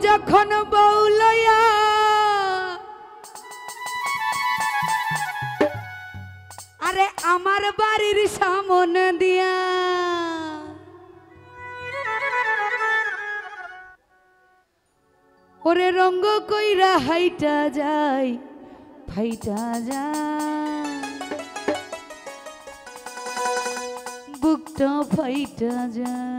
যখন বউলয়া আরে আমার বাড়ির সামনে দিয়া ওরে রঙ্গ কইরা হাইটা যায় ফাইটা যায় বুকটা ফাইটা যায়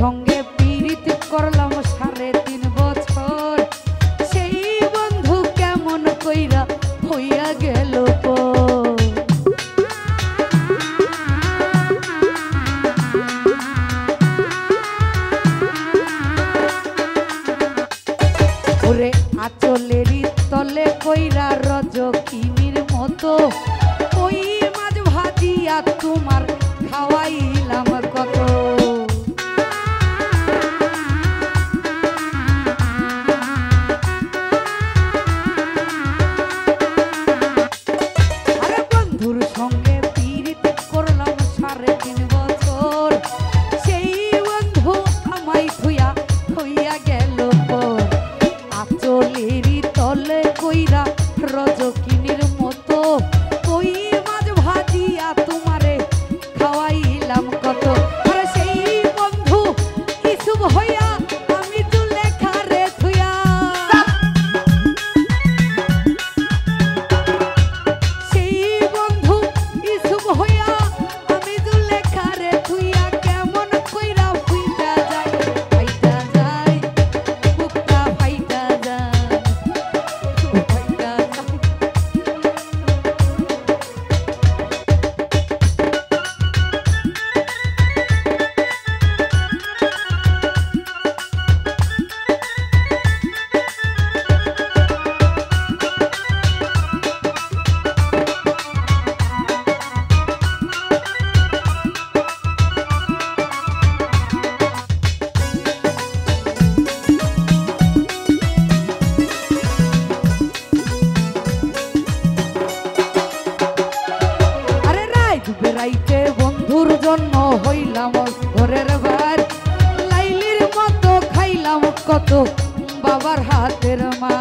সঙ্গে পীড়িত করলাম 3.5 বছর সেই বন্ধু কেমন কইরা হইয়া গেল ওরে আঁচলেরই তলে কইরা রজকিনীর মতো ওই মাছ ভাজিয়া তোমার খাওয়াইলাম কত সঙ্গে পীড়িত করলাম 3.5 বছর সেই বন্ধু আমায় থুইয়া হইয়া গেল আঁচলেরই তলে কইরা রজকিনীর মতো ওই মাছ ভাজিয়া তোমারে খাওয়াইলাম কত আরে সেই বন্ধু ইসুব হইয়া আমি জুলেখারে থুইয়া রাইতে বন্ধুর জন্য হইলাম ঘরের বার লাইলির মতো খাইলাম কত বাবার হাতের মা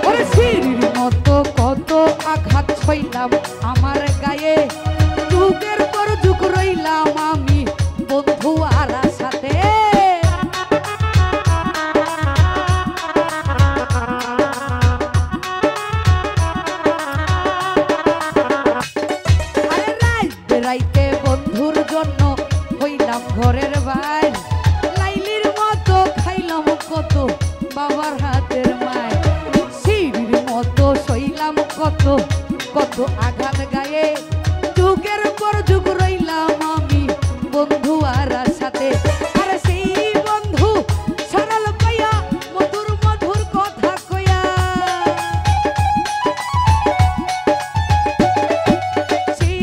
ওরে সিঁড়ির মতো কত আঘাত ছইলাম আমার গায়ে যুগের পর যুগ রইলাম আমি বন্ধু আর সাথে রাইতে বন্ধুর জন্য হইলাম ঘরের বাইর লাইলির মতো খাইলাম কত বাবার হাতের মায় সিঁড়ির মতো সইলাম কত কত আঘাত গায়ে যুগের পর যুগ রইলাম আমি বন্ধু আর সাথে আর সেই বন্ধু সরল পাইয়া মধুর মধুর কথা কইয়া সেই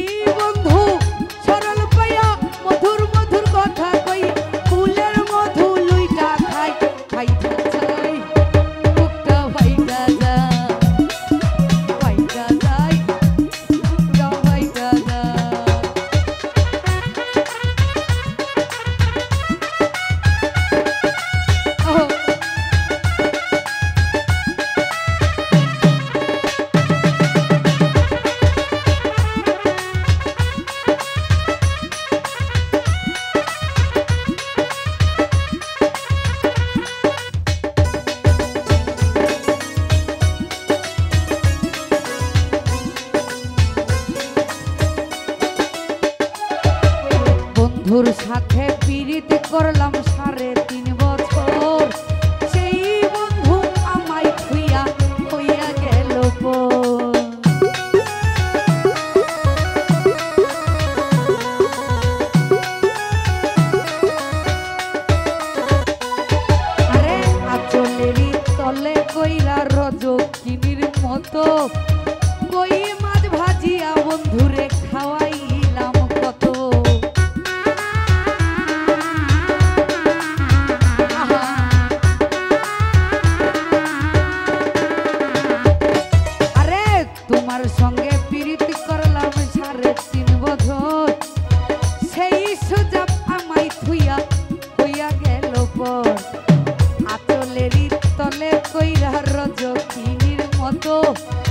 গো